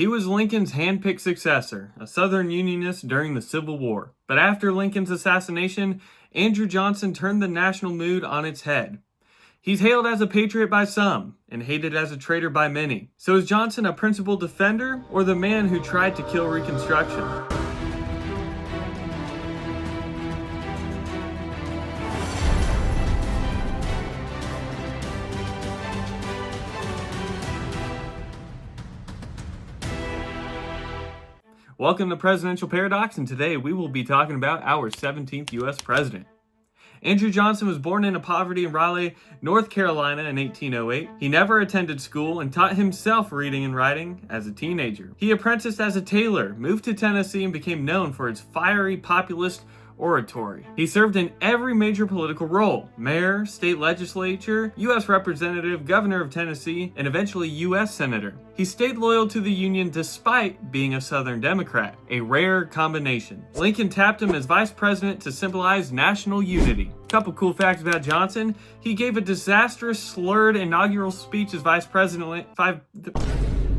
He was Lincoln's hand-picked successor, a Southern Unionist during the Civil War. But after Lincoln's assassination, Andrew Johnson turned the national mood on its head. He's hailed as a patriot by some, and hated as a traitor by many. So is Johnson a principled defender, or the man who tried to kill Reconstruction? Welcome to Presidential Paradox, and today we will be talking about our 17th U.S. President. Andrew Johnson was born into poverty in Raleigh, North Carolina in 1808. He never attended school and taught himself reading and writing as a teenager. He apprenticed as a tailor, moved to Tennessee, and became known for his fiery populist oratory. He served in every major political role: mayor, state legislature, U.S. representative, governor of Tennessee, and eventually U.S. senator. He stayed loyal to the Union despite being a Southern Democrat, a rare combination. Lincoln tapped him as vice president to symbolize national unity. Couple cool facts about Johnson: he gave a disastrous, slurred inaugural speech as vice president.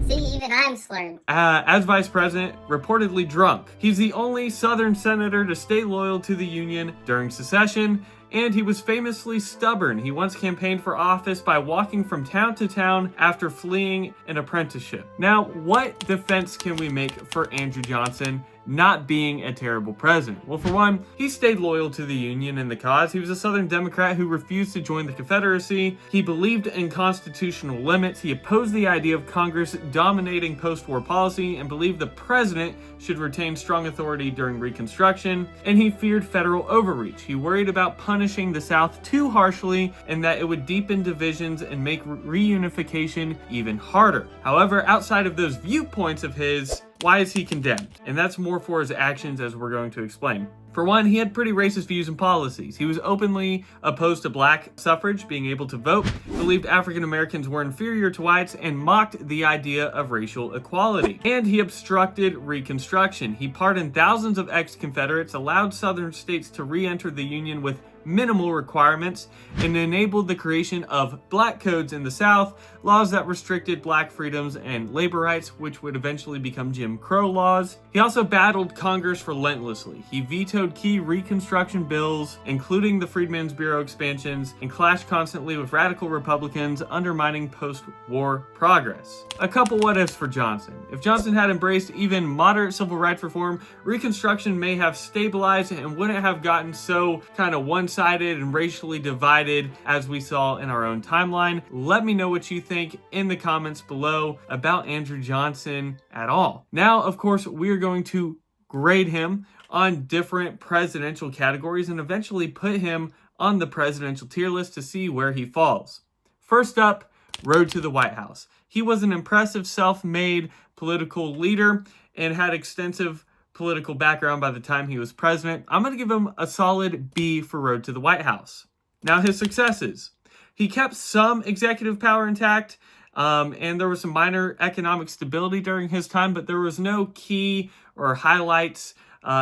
See, even I'm slurred. As vice president, reportedly drunk. He's the only Southern senator to stay loyal to the Union during secession, and he was famously stubborn. He once campaigned for office by walking from town to town after fleeing an apprenticeship. Now, what defense can we make for Andrew Johnson not being a terrible president? Well, for one, he stayed loyal to the Union and the cause. He was a Southern Democrat who refused to join the Confederacy. He believed in constitutional limits. He opposed the idea of Congress dominating post-war policy and believed the president should retain strong authority during Reconstruction. And he feared federal overreach. He worried about punishing the South too harshly and that it would deepen divisions and make reunification even harder. However, outside of those viewpoints of his, why is he condemned? And that's more for his actions, as we're going to explain. For one, he had pretty racist views and policies. He was openly opposed to black suffrage, being able to vote, believed African Americans were inferior to whites, and mocked the idea of racial equality. And he obstructed Reconstruction. He pardoned thousands of ex-Confederates, allowed Southern states to re-enter the Union with minimal requirements, and enabled the creation of black codes in the South, laws that restricted black freedoms and labor rights, which would eventually become Jim Crow laws. He also battled Congress relentlessly. He vetoed key Reconstruction bills, including the Freedmen's Bureau expansions, and clashed constantly with radical Republicans, undermining post-war progress. A couple what-ifs for Johnson. If Johnson had embraced even moderate civil rights reform, Reconstruction may have stabilized and wouldn't have gotten so kind of one-sided and racially divided as we saw in our own timeline. Let me know what you think in the comments below about Andrew Johnson at all. Now, of course, we are going to grade him on different presidential categories and eventually put him on the presidential tier list to see where he falls. First up, road to the White House. He was an impressive self-made political leader and had extensive political background by the time he was president. I'm going to give him a solid B for road to the White House. Now, his successes. He kept some executive power intact, and there was some minor economic stability during his time, but there was no key or highlights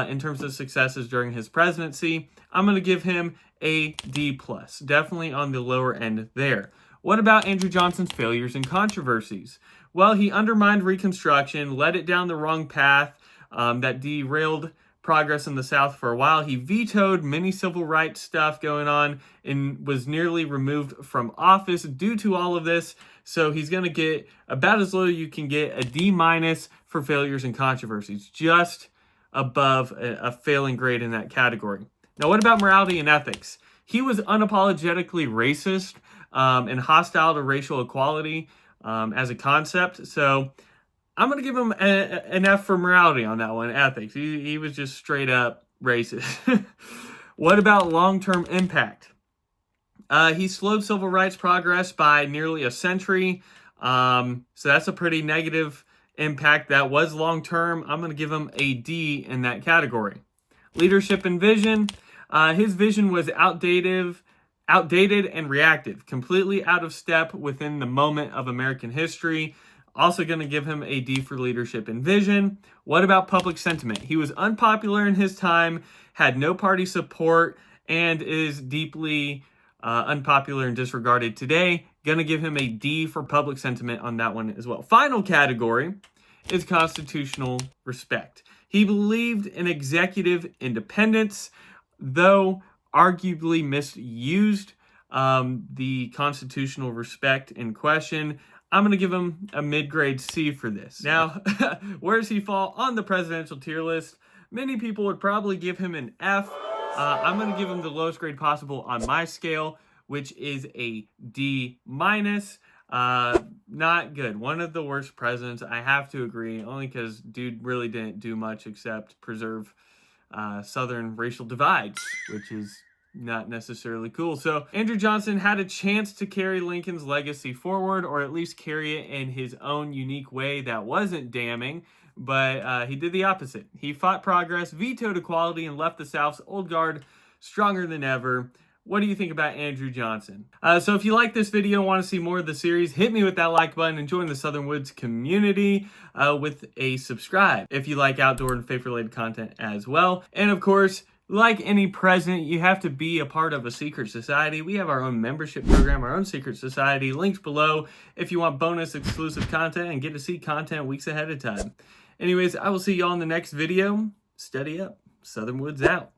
in terms of successes during his presidency. I'm going to give him a D+, definitely on the lower end there. What about Andrew Johnson's failures and controversies? Well, he undermined Reconstruction, led it down the wrong path that derailed progress in the South for a while. He vetoed many civil rights stuff going on and was nearly removed from office due to all of this. So he's going to get about as low you can get, a D- for failures and controversies, just above a failing grade in that category. Now, what about morality and ethics? He was unapologetically racist and hostile to racial equality as a concept. So I'm going to give him an F for morality on that one, ethics. He was just straight up racist. What about long-term impact? He slowed civil rights progress by nearly a century. So that's a pretty negative impact. That was long-term. I'm going to give him a D in that category. Leadership and vision. His vision was outdated and reactive, completely out of step within the moment of American history. Also going to give him a D for leadership and vision. What about public sentiment? He was unpopular in his time, had no party support, and is deeply unpopular and disregarded today. Going to give him a D for public sentiment on that one as well. Final category is constitutional respect. He believed in executive independence, though arguably misused the constitutional respect in question. I'm going to give him a mid-grade C for this. Now, where does he fall on the presidential tier list? Many people would probably give him an F. I'm going to give him the lowest grade possible on my scale, which is a D minus. Not good. One of the worst presidents, I have to agree, only because dude really didn't do much except preserve Southern racial divides, which is not necessarily cool. So Andrew Johnson had a chance to carry Lincoln's legacy forward, or at least carry it in his own unique way that wasn't damning, but he did the opposite. He fought progress, vetoed equality, and left the South's old guard stronger than ever. What do you think about Andrew Johnson? So if you like this video and want to see more of the series, hit me with that like button and join the Southern Woods community with a subscribe if you like outdoor and faith-related content as well. And of course, like any president, you have to be a part of a secret society. We have our own membership program, our own secret society, linked below if you want bonus exclusive content and get to see content weeks ahead of time. Anyways, I will see y'all in the next video. Steady up. Southern Woods out.